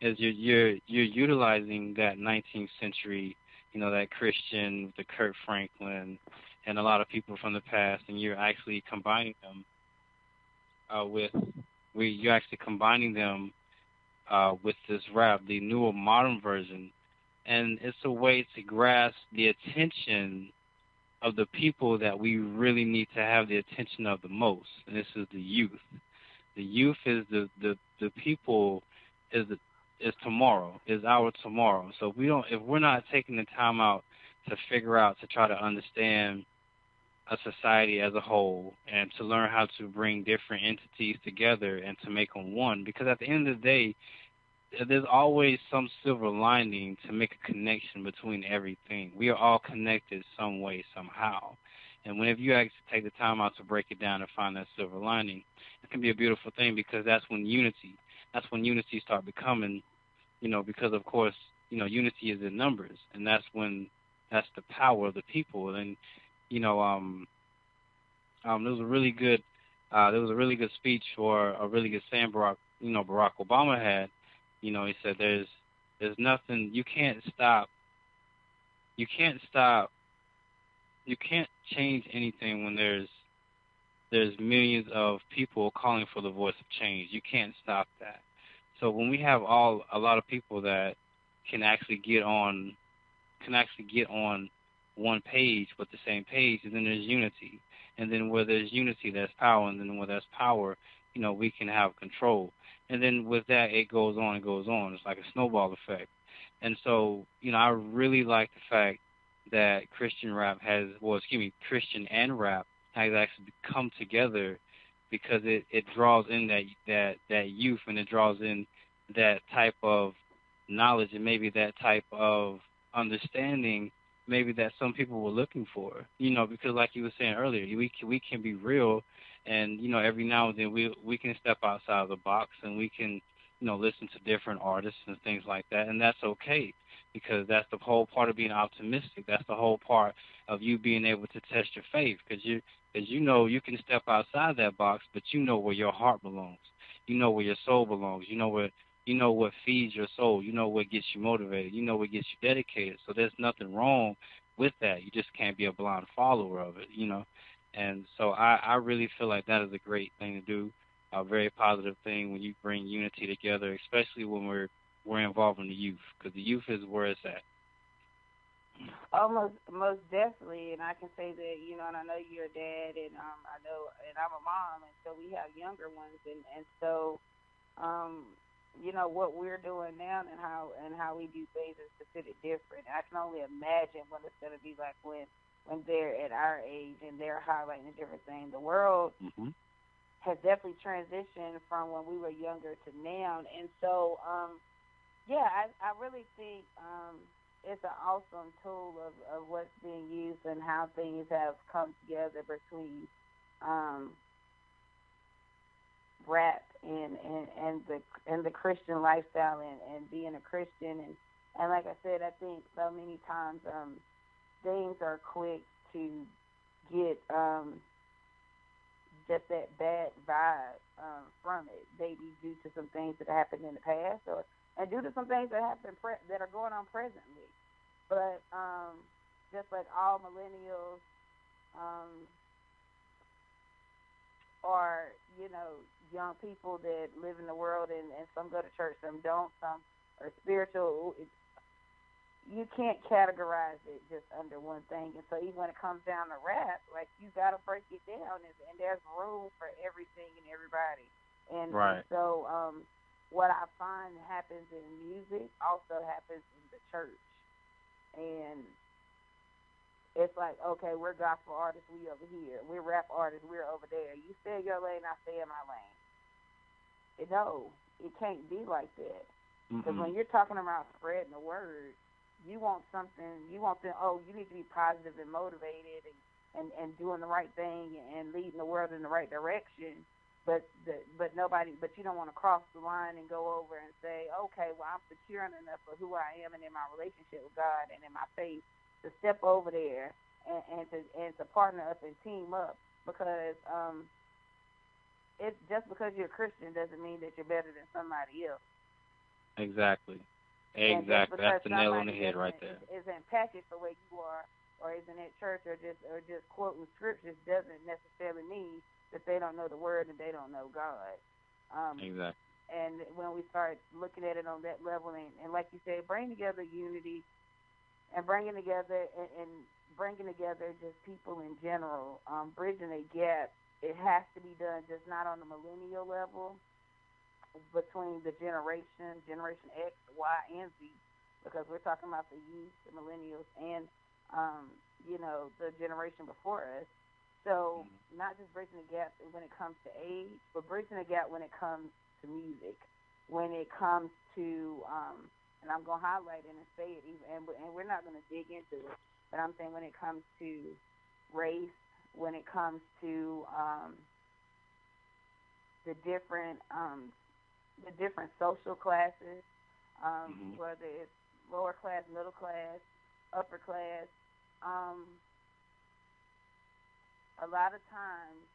is you're utilizing that 19th century, that Christian, the Kurt Franklin, and a lot of people from the past, and you're actually combining them you're actually combining them with this rap, the newer modern version, and it's a way to grasp the attention of the people that we really need to have the attention of the most, and this is the youth. The youth is the people is tomorrow, is our tomorrow. So if we're not taking the time out to figure out, to try to understand a society as a whole and to learn how to bring different entities together and to make them one, because at the end of the day, there's always some silver lining to make a connection between everything. We are all connected some way, somehow. And whenever you actually take the time out to break it down and find that silver lining, it can be a beautiful thing because that's when unity start becoming, because of course, unity is in numbers, and that's the power of the people. And there was a really good speech or a really good saying Barack Obama had. He said there's nothing you can't change anything when there's millions of people calling for the voice of change. You can't stop that. So when we have a lot of people that can actually get on one page with the same page, and then there's unity. And then where there's unity, there's power, and then where there's power, we can have control. And then with that, it goes on and goes on. It's like a snowball effect. And so, I really like the fact that Christian and rap has actually come together because it draws in that youth, and it draws in that type of knowledge and maybe that type of understanding maybe that some people were looking for, because like you were saying earlier, we can be real, and every now and then we can step outside of the box, and we can listen to different artists and things like that, and that's okay, because that's the whole part of being optimistic. That's the whole part of you being able to test your faith, because you can step outside that box, but where your heart belongs, where your soul belongs, what feeds your soul, what gets you motivated, what gets you dedicated. So there's nothing wrong with that. You just can't be a blind follower of it, And so I really feel like that is a great thing to do, a very positive thing when you bring unity together, especially when we're involving the youth, because the youth is where it's at. Most definitely, and I can say that, and I know you're a dad, and I know, and I'm a mom, and so we have younger ones, and so, what we're doing now and how we do things is considered different. I can only imagine what it's going to be like when they're at our age and they're highlighting a different thing. The world has definitely transitioned from when we were younger to now, and so, I really think it's an awesome tool of what's being used and how things have come together between rap and the Christian lifestyle and being a Christian and like I said, I think so many times things are quick to get just that bad vibe from it, maybe due to some things that happened in the past, and due to some things that that are going on presently. But just like all millennials are, young people that live in the world, and some go to church, some don't, some are spiritual. You can't categorize it just under one thing. And so even when it comes down to rap, like, you got to break it down, and there's room for everything and everybody. And, right. and so what I find happens in music also happens in the church. And it's like, okay, we're gospel artists, we over here. We're rap artists, we're over there. You stay in your lane, I stay in my lane. No, it can't be like that. Because when you're talking about spreading the word, you want you need to be positive and motivated and doing the right thing and leading the world in the right direction. But you don't want to cross the line and go over and say, okay, well, I'm secure enough for who I am and in my relationship with God and in my faith to step over there and to partner up and team up, because it's just because you're a Christian doesn't mean that you're better than somebody else. Exactly. That's the nail on the head right there. Isn't packaged the way you are, or isn't at church, or just quoting scriptures doesn't necessarily mean that they don't know the word and they don't know God. Exactly. And when we start looking at it on that level, and like you said, bring together unity, and bringing together just people in general, bridging a gap. It has to be done just not on the millennial level, between the Generation X, Y, and Z, because we're talking about the youth, the millennials, and the generation before us. So not just bridging the gap when it comes to age, but bridging the gap when it comes to music, when it comes to and I'm going to highlight it and say it, and we're not going to dig into it, but I'm saying when it comes to race, when it comes to the different social classes, whether it's lower class, middle class, upper class. A lot of times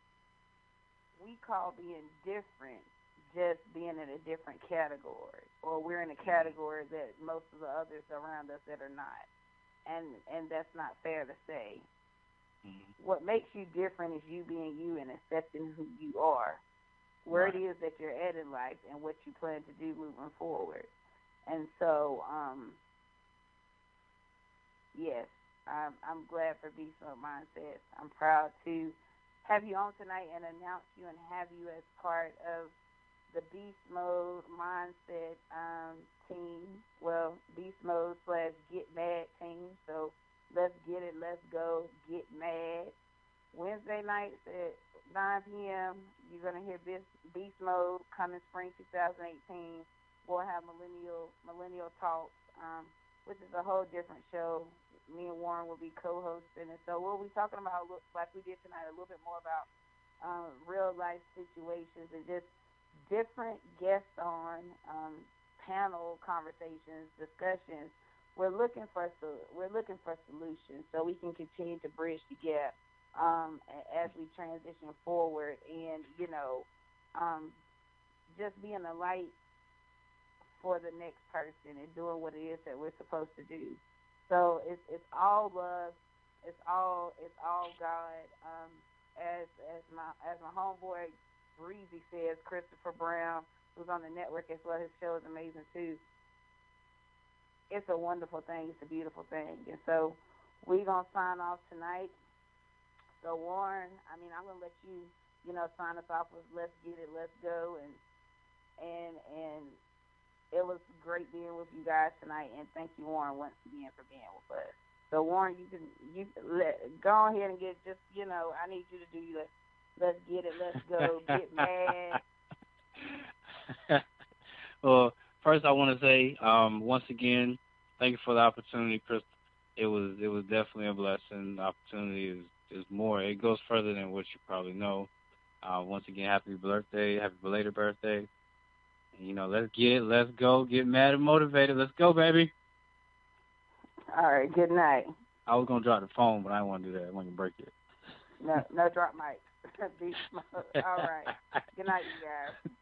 we call being different just being in a different category, or we're in a category that most of the others around us that are not, and that's not fair to say. What makes you different is you being you and accepting who you are, where it is that you're at in life, and what you plan to do moving forward. And so, yes, I'm glad for Beast Mode Mindset. I'm proud to have you on tonight and announce you and have you as part of the Beast Mode Mindset team. Well, Beast Mode / Get Mad team. So let's get it, let's go, get mad. Wednesday nights at 9 p.m., you're going to hear Beast Mode coming spring 2018. We'll have Millennial Talks, which is a whole different show. Me and Warren will be co-hosting, and so we'll be talking about, like we did tonight, a little bit more about real-life situations and just different guests on panel conversations, discussions. We're looking for solutions so we can continue to bridge the gap as we transition forward, and just being a light for the next person and doing what it is that we're supposed to do. So it's all love, it's all God. As my homeboy Breezy says, Christopher Brown, who's on the network as well, his show is amazing too. It's a wonderful thing. It's a beautiful thing. And so we're gonna sign off tonight. So Warren, I'm gonna let you, sign us off with "Let's Get It, Let's Go," and it was great being with you guys tonight, and thank you, Warren, once again for being with us. So, Warren, you go ahead and get I need you to do the "Let's Get It, Let's Go," get mad. Well, first I want to say once again, thank you for the opportunity, Chris. It was definitely a blessing. The opportunity is more. It goes further than what you probably know. Once again, happy birthday, happy belated birthday. And, let's go, get mad and motivated. Let's go, baby. All right, good night. I was gonna drop the phone, but I didn't want to do that. I want to break it. No drop mic. All right. Good night, you guys.